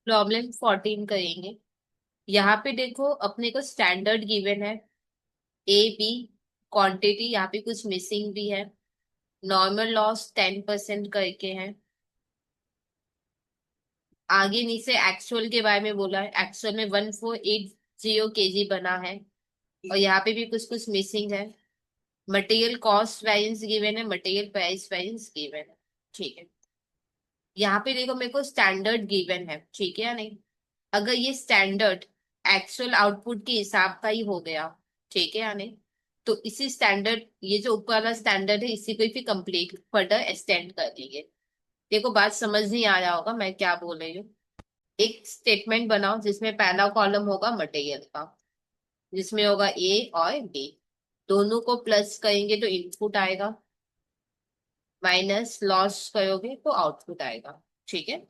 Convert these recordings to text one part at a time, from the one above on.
Problem 14 करेंगे। यहाँ पे देखो अपने को स्टैंडर्ड गिवन है ए बी, क्वांटिटी यहाँ पे कुछ मिसिंग भी है, नॉर्मल लॉस 10% करके है। आगे नीचे एक्चुअल के बारे में बोला है, एक्चुअल में 1480 केजी बना है। और यहाँ पे भी कुछ कुछ मिसिंग है। मटेरियल कॉस्ट वेरिएंस गिवन है, मटेरियल प्राइस वेरिएंस गिवन है। ठीक है। यहाँ पे देखो मेरे को स्टैंडर्ड गिवन है, ठीक है या नहीं। अगर ये स्टैंडर्ड एक्चुअल आउटपुट के हिसाब का ही हो गया, ठीक है या नहीं, तो इसी स्टैंडर्ड, ये जो ऊपर वाला स्टैंडर्ड है इसी को ही फिर कंप्लीट फर्दर एक्सटेंड कर देंगे। देखो बात समझ नहीं आ रहा होगा मैं क्या बोल रही हूँ। एक स्टेटमेंट बनाओ जिसमें पहला कॉलम होगा मटेरियल का, जिसमें होगा ए और बी, दोनों को प्लस करेंगे तो इनपुट आएगा, माइनस लॉस करोगे तो आउटपुट आएगा। ठीक है।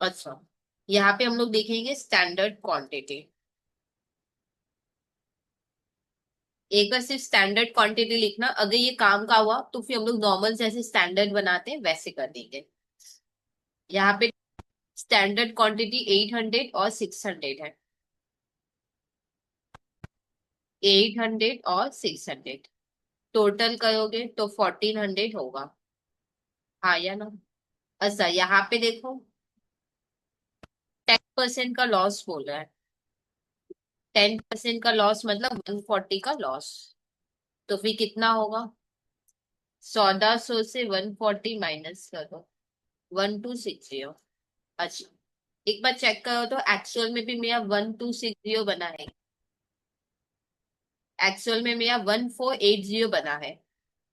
अच्छा, यहाँ पे हम लोग देखेंगे स्टैंडर्ड क्वांटिटी। एक बार सिर्फ स्टैंडर्ड क्वांटिटी लिखना, अगर ये काम का हुआ तो फिर हम लोग नॉर्मल जैसे स्टैंडर्ड बनाते हैं वैसे कर देंगे। यहाँ पे स्टैंडर्ड क्वांटिटी 800 और 600 है। 800 और 600 टोटल करोगे तो 1400 होगा। हाँ या ना। अच्छा यहाँ पे देखो 10% का लॉस बोल रहा है। 10% का लॉस मतलब 140 का लॉस। तो फिर कितना होगा? 1400 से 140 माइनस करो, 1260। अच्छा, एक बार चेक करो तो एक्चुअल में भी मेरा 1260 बना है। एक्चुअल में मेरा 1480 बना है।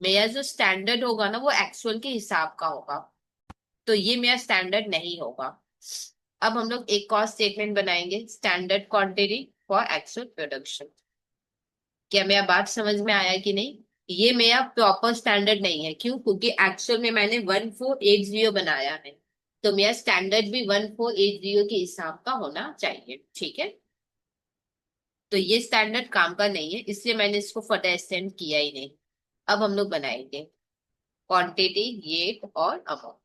मेरा जो स्टैंडर्ड होगा ना वो एक्चुअल के हिसाब का होगा, तो ये मेरा स्टैंडर्ड नहीं होगा। अब हम लोग एक और स्टेटमेंट बनाएंगे, standard quantity for actual production. क्या मेरा बात समझ में आया कि नहीं? ये मेरा प्रॉपर स्टैंडर्ड नहीं है, क्यों? क्योंकि एक्चुअल में मैंने 1480 बनाया है, तो मेरा स्टैंडर्ड भी 1480 के हिसाब का होना चाहिए। ठीक है। तो ये स्टैंडर्ड काम का नहीं है, इसलिए मैंने इसको फर्दर एक्सटेंड किया ही नहीं। अब हम लोग बनाएंगे क्वांटिटी, रेट और अमाउंट।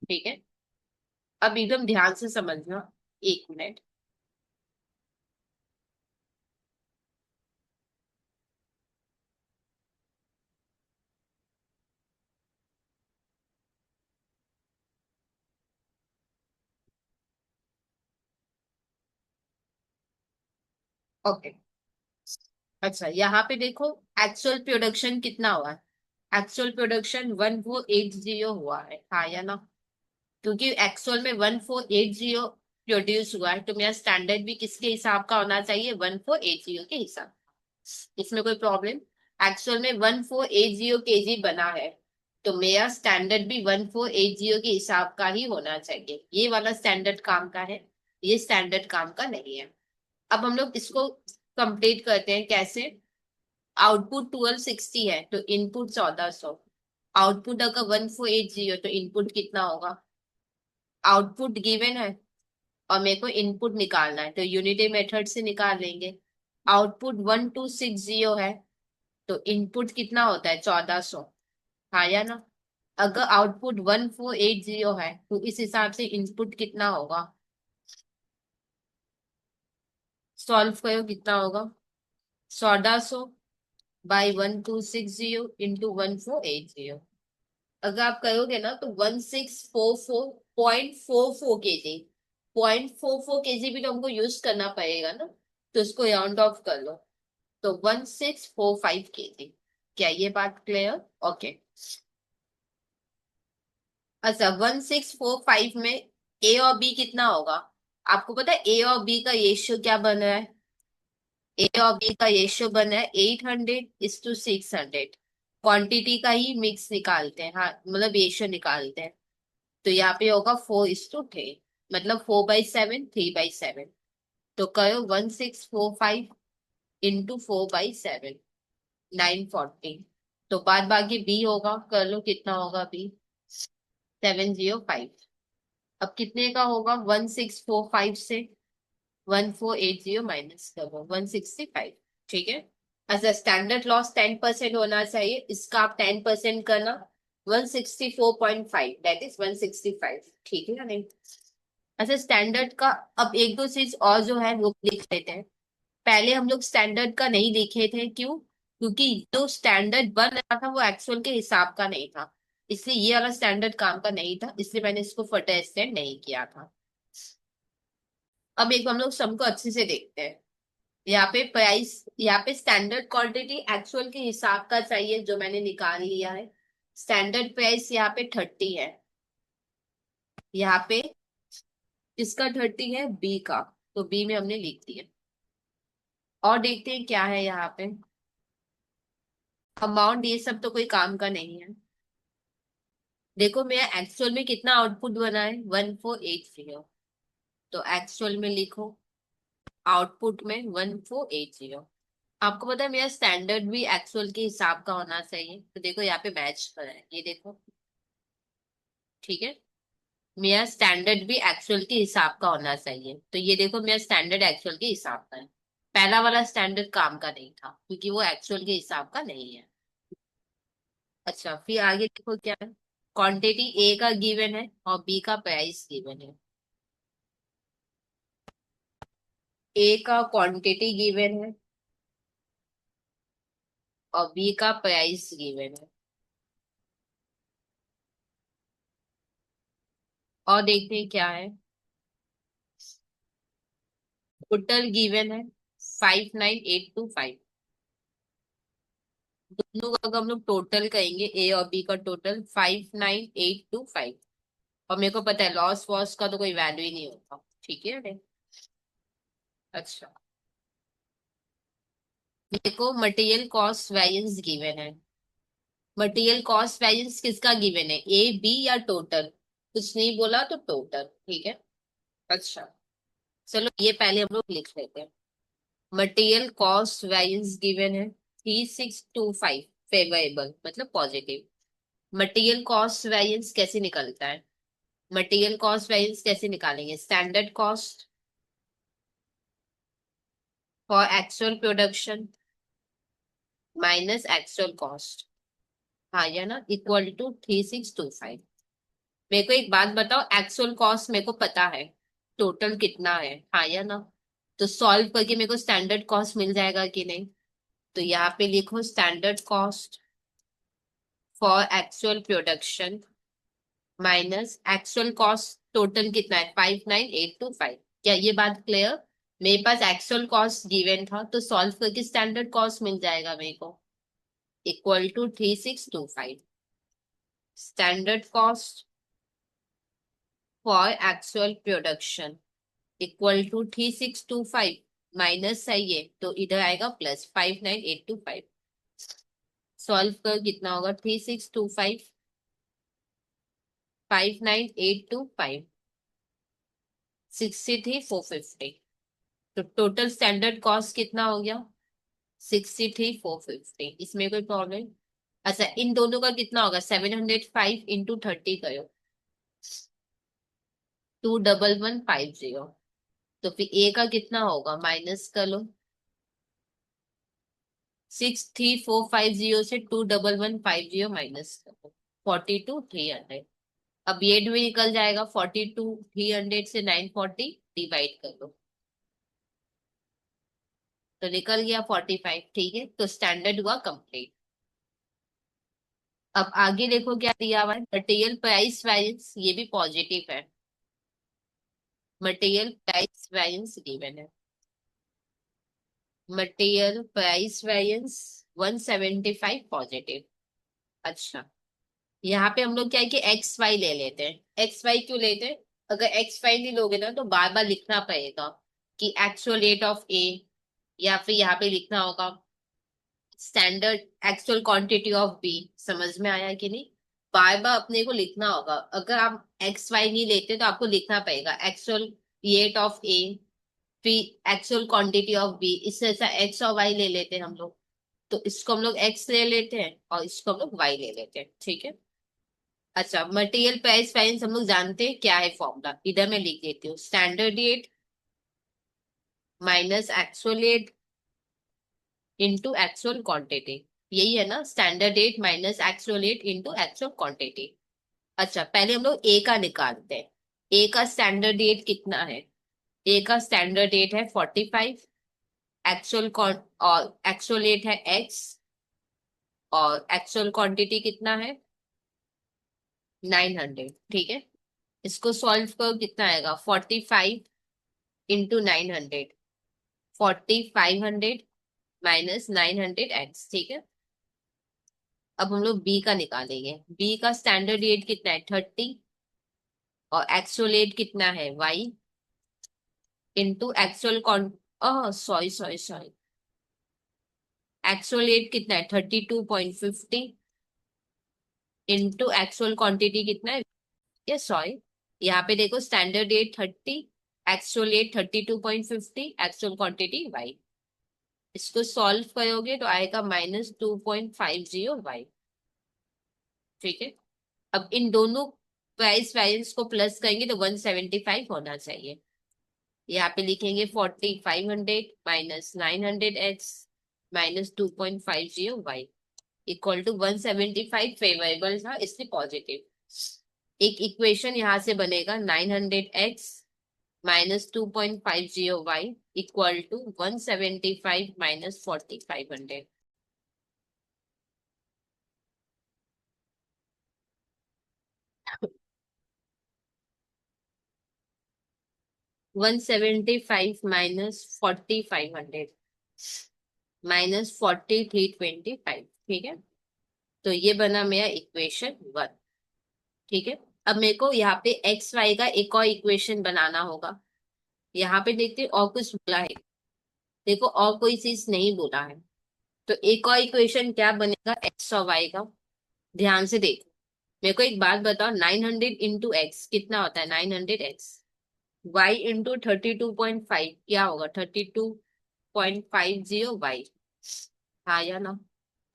ठीक है। अब एकदम ध्यान से समझना, एक मिनट। ओके। अच्छा यहाँ पे देखो एक्चुअल प्रोडक्शन कितना हुआ है। एक्चुअल प्रोडक्शन 1480 हुआ है, हाँ या ना। क्योंकि एक्चुअल में 1480 प्रोड्यूस हुआ है, तो मेरा स्टैंडर्ड भी किसके हिसाब का होना चाहिए? 1480 के हिसाब। इसमें कोई प्रॉब्लम? एक्चुअल में 1480 केजी बना है, तो मेरा स्टैंडर्ड भी 1480 के हिसाब का ही होना चाहिए। ये वाला स्टैंडर्ड काम का है, ये स्टैंडर्ड काम का नहीं है। अब हम लोग इसको कंप्लीट करते हैं कैसे। आउटपुट 1260 है तो इनपुट 1400। आउटपुट अगर 1480 तो इनपुट कितना होगा? आउटपुट गिवन है और मेरे को इनपुट निकालना है, तो यूनिटी मेथड से निकाल लेंगे। आउटपुट 1260 है, तो इनपुट कितना होता है? 1400। हाँ या ना। अगर आउटपुट 1480 है तो इस हिसाब से इनपुट कितना होगा? सॉल्व करो कितना होगा। 1400 बाई 1260 इंटू 1480। अगर आप करोगे ना तो 1644.44 केजी। 0.44 केजी भी तो हमको यूज करना पड़ेगा ना, तो उसको राउंड ऑफ कर लो, तो 1645 केजी। क्या ये बात क्लियर? ओके। अच्छा 1645 में ए और बी कितना होगा? आपको पता है ए और बी का रेशियो क्या बन रहा है? ए और बी का रेशियो बन रहा है 800:600। क्वांटिटी का ही मिक्स निकालते हैं, हाँ मतलब रेशियो निकालते हैं। तो यहाँ पे होगा 4:3, मतलब 4/7, 3/7। तो करो 1645 इंटू 4/7, 940। तो बाद बाकी बी होगा, कर लो कितना होगा बी। 705। अब कितने का होगा? 1645 से 1480 माइनस करो, 165। ठीक है। अच्छा स्टैंडर्ड लॉस 10% होना चाहिए, इसका आप 10% करना, 164.5, दैट इज 165, ठीक है ना नहीं? अच्छा, स्टैंडर्ड का अब एक दो चीज और जो है वो लिख लेते हैं। पहले हम लोग स्टैंडर्ड का नहीं लिखे थे, क्यों? क्योंकि जो स्टैंडर्ड बन रहा था वो एक्चुअल के हिसाब का नहीं था, इसलिए ये वाला स्टैंडर्ड काम का नहीं था, इसलिए मैंने इसको फटा एक्सटेंड नहीं किया था। अब एक हम लोग सम को अच्छे से देखते हैं। यहाँ पे प्राइस, यहाँ पे स्टैंडर्ड क्वांटिटी एक्चुअल के हिसाब का चाहिए, जो मैंने निकाल लिया है। स्टैंडर्ड प्राइस यहाँ पे 30 है, यहाँ पे किसका 30 है? बी का, तो बी में हमने लिख दिया। और देखते हैं क्या है यहाँ पे। अमाउंट ये सब तो कोई काम का नहीं है। देखो मैं एक्चुअल में कितना आउटपुट बना है, 1480, तो एक्चुअल में लिखो आउटपुट में 1480। आपको पता है मेरा स्टैंडर्ड भी एक्चुअल के हिसाब का होना चाहिए, तो देखो यहाँ पे मैच कर है, ये देखो, ठीक है। मेरा स्टैंडर्ड भी एक्चुअल के हिसाब का होना चाहिए, तो ये देखो मेरा स्टैंडर्ड एक्चुअल के हिसाब का है। पहला वाला स्टैंडर्ड काम का नहीं था, क्योंकि वो एक्चुअल के हिसाब का नहीं है। अच्छा, फिर आगे देखो क्या है। क्वांटिटी ए का गिवन है और बी का प्राइस गिवन है। ए का क्वांटिटी गिवन है और बी का प्राइस गिवन है। और देखते हैं क्या है। टोटल गिवन है 59825। दोनों का अगर हम लोग टोटल कहेंगे, ए और बी का टोटल 59825। और मेरे को पता है लॉस वॉस का तो कोई वैल्यू ही नहीं होता, ठीक है अरे। अच्छा, देखो मटेरियल कॉस्ट वैरियंस गिवन है। मटेरियल कॉस्ट वैरियंस किसका गिवन है, ए बी या टोटल? कुछ नहीं बोला तो टोटल, ठीक है। अच्छा, चलो ये पहले हम लोग लिख लेते हैं। मटेरियल कॉस्ट वैरियंस गिवन है 3625, फेवरेबल मतलब पॉजिटिव। मटेरियल कॉस्ट वैरियंस कैसे निकलता है? मटेरियल कॉस्ट वैरियंस कैसे निकालेंगे? Standard cost for actual production minus actual cost, हाँ या ना, इक्वल टू 3625। मेरे को एक बात बताओ, एक्चुअल कॉस्ट मेरे को पता है, टोटल कितना है, हाँ या ना? तो सॉल्व करके मेरे को स्टैंडर्ड कॉस्ट मिल जाएगा कि नहीं? तो यहाँ पे लिखो standard cost for actual production minus actual cost, total कितना है 59825। क्या ये बात क्लियर? मेरे पास एक्चुअल कॉस्ट गिवन था, तो सॉल्व करके स्टैंडर्ड कॉस्ट मिल जाएगा मेरे को, equal to 3625। Standard cost for actual production equal to 3625, minus चाहिए तो इधर आएगा प्लस 59825। सॉल्व कर कितना होगा, 3625 59825, 63,450। तो टोटल स्टैंडर्ड कॉस्ट कितना हो गया, 63,450। इसमें कोई प्रॉब्लम? अच्छा, इन दोनों का कितना होगा, 705 इंटू 30 करो, 21150। तो फिर ए का कितना होगा, माइनस कर लो। 63,450 से 21150 माइनस कर लो, 42,300। अब ये भी निकल जाएगा, 42,300 से 940 डिवाइड कर लो, तो निकल गया 45, ठीक है। तो स्टैंडर्ड हुआ कंप्लीट। अब आगे देखो क्या दिया हुआ है, मटेरियल प्राइस वैरियंस, ये भी पॉजिटिव है। मटेरियल प्राइस वैरियंस गिवन है, मटेरियल प्राइस वैरियंस 175 पॉजिटिव। अच्छा, यहाँ पे हम लोग क्या है कि एक्स वाई ले लेते हैं। एक्स वाई क्यों लेते हैं? अगर एक्स वाई नहीं लोगे ना तो बार बार लिखना पड़ेगा कि एक्चुअल रेट ऑफ ए, या फिर यहाँ पे लिखना होगा standard actual quantity of B. समझ में आया कि नहीं? बार बार अपने को लिखना होगा। अगर आप एक्स वाई नहीं लेते तो आपको लिखना पड़ेगा एक्चुअल रेट ऑफ ए, फिर एक्चुअल क्वांटिटी ऑफ बी। इससे अच्छा एक्स और वाई ले लेते हैं हम लोग। तो इसको हम लोग एक्स ले लेते हैं और इसको हम लोग वाई ले लेते हैं, ठीक है। अच्छा, मटेरियल प्राइस वैरियंस हम लोग जानते हैं क्या है फॉर्मूला, इधर मैं लिख देती हूँ, standard rate minus actual rate into actual quantity. यही है ना, standard date minus actual date into actual quantity. अच्छा, पहले हम लोग ए का निकालते हैं। ए का स्टैंडर्ड डेट कितना है? ए का स्टैंडर्ड डेट है 45। एक्चुअल और एक्चुअल डेट है एक्स, और एक्चुअल क्वांटिटी कितना है? 900। ठीक है, इसको सॉल्व करो, कितना आएगा? 45 इंटू 900, 4500 माइनस 900 एक्स। ठीक है, अब हम लोग बी का निकालेंगे। बी का स्टैंडर्ड रेट कितना है? 30, और एक्चुअल रेट कितना है? Y into actual con sorry sorry sorry, actual rate कितना है? 32.50 इंटू एक्चुअल क्वांटिटी कितना है? ये सॉरी, यहाँ पे देखो, standard rate 30, actual rate 32.50, actual quantity Y. इसको सॉल्व करोगे तो आएगा -2.50 वाई। ठीक है, अब इन दोनों प्राइस वैरियंस को प्लस करेंगे तो 175 होना चाहिए। यहाँ पे लिखेंगे 4500 minus 900 X minus 2.50 Y equal to 175 favourable था, इसलिए पॉजिटिव। एक इक्वेशन यहाँ से बनेगा 900 X minus 2.50 Y equal to 175 minus 4500। 175 minus 4500 minus 4325। ठीक है, तो ये बना मेरा इक्वेशन 1। ठीक है, अब मेरे को यहाँ पे एक्स वाई का एक और इक्वेशन बनाना होगा। यहाँ पे देखते हैं और कुछ बोला है? देखो, और कोई चीज नहीं बोला है, तो एक और इक्वेशन क्या बनेगा एक्स और वाई का? ध्यान से देखो, मेरे को एक बात बताओ, 900 इंटू एक्स कितना होता है? 900 एक्स, वाई इंटू 32.5 क्या होगा? 32.50 वाई। हाँ या ना?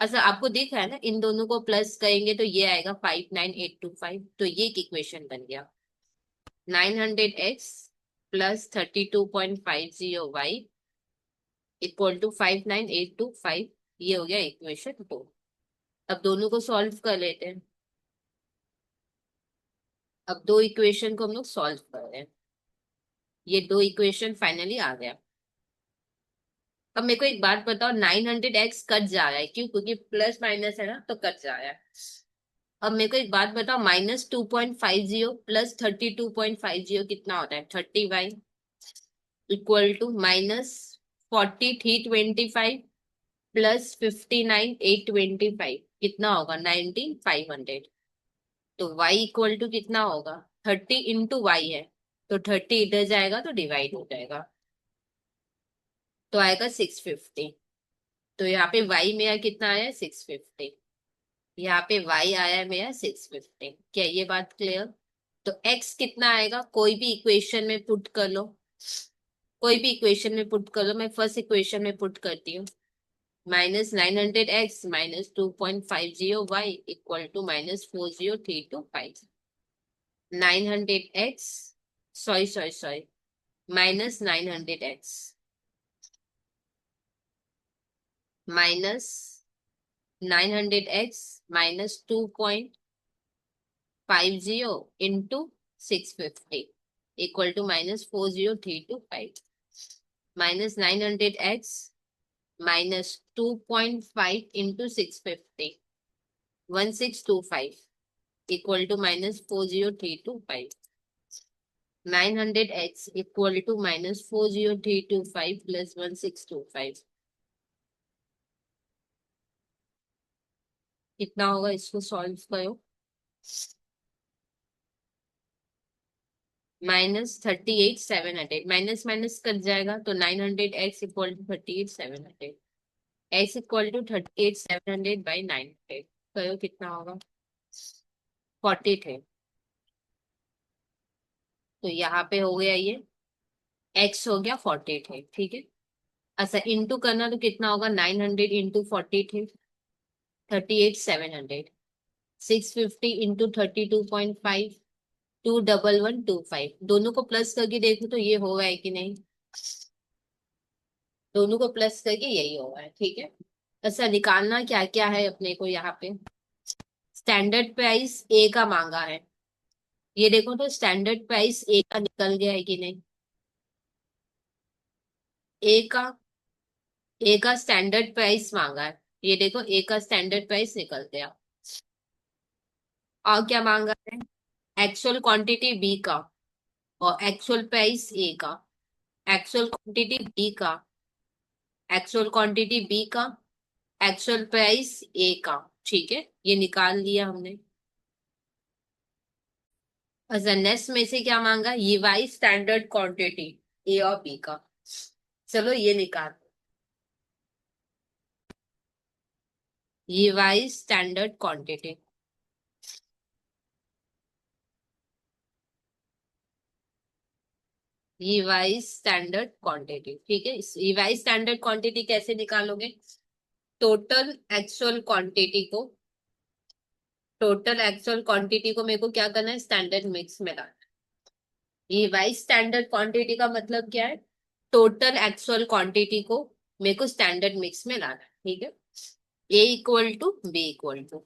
अच्छा, आपको दिख रहा है ना, इन दोनों को प्लस करेंगे तो ये आएगा 59825, तो ये एक इक्वेशन बन गया। 900 X plus 32.50 Y equal to 59825, ये हो गया इक्वेशन 2। अब दोनों को सॉल्व कर लेते हैं। अब दो इक्वेशन को हम लोग सॉल्व कर रहे हैं। ये दो इक्वेशन फाइनली आ गया। अब मेरे को एक बात बताओ, 900 एक्स कट जा रहा है क्यों? क्योंकि प्लस माइनस है ना, तो कट जा रहा है। अब मेरे को एक बात बताओ, -2.50 प्लस 32.50 कितना होता है? 30 वाई इक्वल टू -4325 प्लस 59825 कितना होगा? 19500। तो y इक्वल टू कितना होगा? 30 इंटू वाई है, तो 30 इधर जाएगा तो डिवाइड हो जाएगा, तो आएगा 650। तो यहाँ पे y मेरा कितना आया? 650। यहाँ पे y आया है मेरा 650। क्या ये बात क्लियर? तो x कितना आएगा? कोई भी इक्वेशन में पुट कर लो, कोई भी इक्वेशन में पुट कर लो। मैं फर्स्ट इक्वेशन में पुट करती हूँ। -900 X minus 2.50 Y equal to -40,325। 900 X, sorry sorry sorry, -900 X minus 900 X minus 2.50 into 650 equal to -40,325 minus 900 X minus 2.5 into 650 1625 equal to -40,325। 900 X equal to -40,325 plus 1625 कितना होगा? इसको solve करो। -38,700, minus minus cut जाएगा तो 900 X equal to 38,700, X equal to 38,700 by 900 करो, कितना होगा? 40 थे, तो यहाँ पे हो गया ये एक्स हो गया 40 थे। ठीक है, अच्छा इंटू करना तो कितना होगा? 900 इंटू 40 थे 38,700, 650 इंटू 32.5 21125। दोनों को प्लस करके देखो तो ये होगा है कि नहीं? दोनों को प्लस करके यही होगा है। ठीक है, ऐसा निकालना क्या क्या है अपने को यहाँ पे। स्टैंडर्ड प्राइस ए का मांगा है। ये देखो तो स्टैंडर्ड प्राइस ए का निकल गया है कि नहीं। ए का ए का स्टैंडर्ड प्राइस मांगा है। ये देखो ए का स्टैंडर्ड प्राइस निकल गया। और क्या मांगा है। एक्चुअल क्वांटिटी बी का और एक्चुअल प्राइस ए का। एक्चुअल क्वांटिटी बी का, एक्चुअल क्वांटिटी बी का, एक्चुअल प्राइस ए का। ठीक है, ये निकाल लिया हमने। अच्छा, नेक्स्ट में से क्या मांगा, ये वाई स्टैंडर्ड क्वांटिटी ए और बी का। चलो ये निकाल। ये वाई स्टैंडर्ड क्वांटिटी, ये वाई स्टैंडर्ड क्वांटिटी। ठीक है, इस ये वाई स्टैंडर्ड क्वांटिटी कैसे निकालोगे। टोटल एक्चुअल क्वांटिटी को, टोटल एक्चुअल क्वांटिटी को मेरे को क्या करना है, स्टैंडर्ड मिक्स में लाना है। ये वाई स्टैंडर्ड क्वांटिटी का मतलब क्या है, टोटल एक्चुअल क्वांटिटी को मेरे को स्टैंडर्ड मिक्स में लाना है। ठीक है, A equal to B equal to,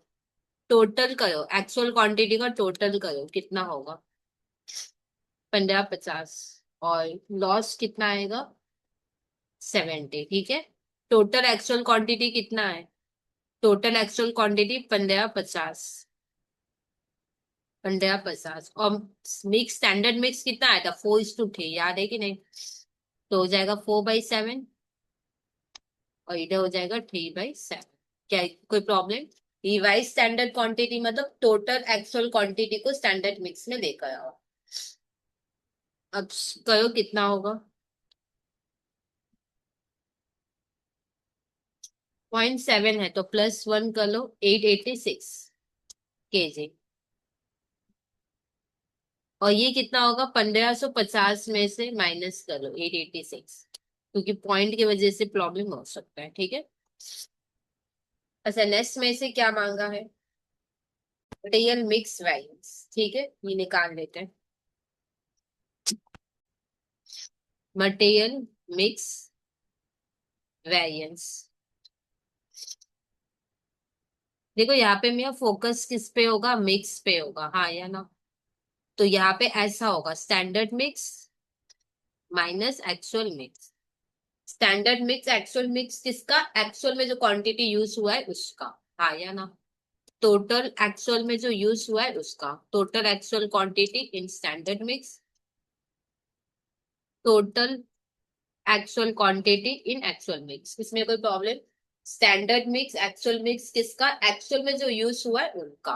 total करो एक्चुअल क्वांटिटी का, टोटल करो कितना होगा, 1550। और लॉस कितना आएगा, 70। ठीक है, टोटल एक्चुअल क्वांटिटी कितना है, टोटल एक्चुअल क्वांटिटी 1550, 1550। और मिक्स, स्टैंडर्ड मिक्स कितना आया था, 4:3, याद है कि नहीं। तो हो जाएगा 4/7 और इधर हो जाएगा 3/7। क्या कोई प्रॉब्लम। रिवाइज स्टैंडर्ड क्वांटिटी मतलब टोटल एक्चुअल क्वांटिटी को स्टैंडर्ड मिक्स में लेकर आओ। अब करो कितना होगा, 0.7 है तो +1 कर लो, 886 kg। और ये कितना होगा, 1550 में से माइनस कर लो 886, क्योंकि पॉइंट की वजह से प्रॉब्लम हो सकता है। ठीक है, अच्छा नेक्स्ट में से क्या मांगा है, मटेरियल मिक्स वैल्यूज। ठीक है, ये निकाल लेते हैं। Material mix variance. देखो यहाँ पे मेरा फोकस किस पे होगा, मिक्स पे होगा, हाँ या ना। तो यहाँ पे ऐसा होगा, standard mix minus actual mix. Standard mix actual mix किसका, एक्चुअल में जो क्वांटिटी यूज हुआ है उसका, हाँ या ना। टोटल एक्चुअल में जो यूज हुआ है उसका, total actual quantity in standard mix, total actual quantity in actual mix. इसमें कोई problem. Standard mix actual mix किसका, एक्चुअल में जो यूज हुआ है उनका।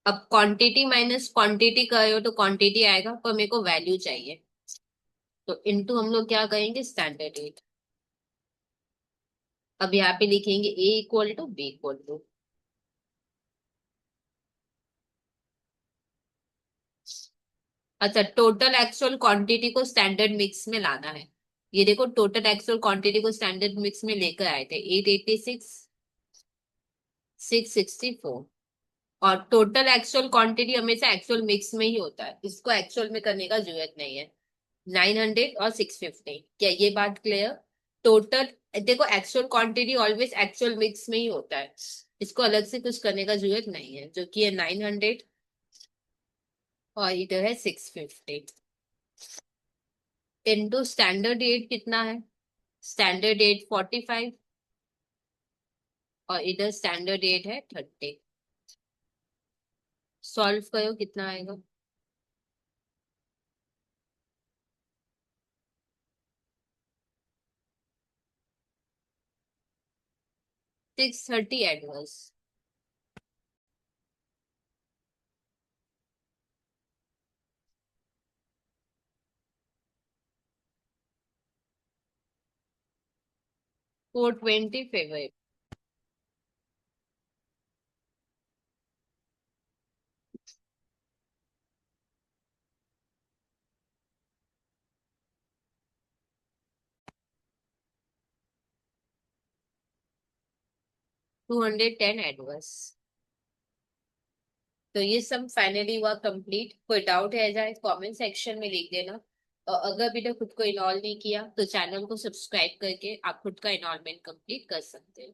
अब क्वांटिटी माइनस क्वांटिटी करे हो तो क्वांटिटी आएगा, पर मेरे को वैल्यू चाहिए, तो इनटू हम लोग क्या करेंगे, स्टैंडर्ड रेट। अब यहाँ पे लिखेंगे A equal to B equal to. अच्छा, टोटल एक्चुअल क्वांटिटी को स्टैंडर्ड मिक्स में लाना है। ये देखो टोटल एक्चुअल क्वांटिटी को स्टैंडर्ड मिक्स में लेकर आए थे, 886, 664। और टोटल एक्चुअल क्वांटिटी हमेशा एक्चुअल मिक्स में ही होता है, इसको एक्चुअल में करने का जरूरत नहीं है। 900 और 650, क्या ये बात क्लियर। टोटल, देखो actual quantity always actual mix में ही होता है, इसको अलग से कुछ करने का जरूरत नहीं है, जो कि है 900 और इधर है 650। इनटू स्टैंडर्ड रेट कितना है, स्टैंडर्ड रेट 45 और इधर स्टैंडर्ड रेट है 30। सॉल्व करो कितना आएगा, 630 एडवर्स। 420 फेवर। 210 एडवर्स। तो ये सब फाइनली हुआ कंप्लीट। कोई डाउट है जाए कमेंट सेक्शन में लिख देना। और अगर अभी तक खुद को इनवॉल्व नहीं किया तो चैनल को सब्सक्राइब करके आप खुद का इनवॉल्वमेंट कंप्लीट कर सकते हो।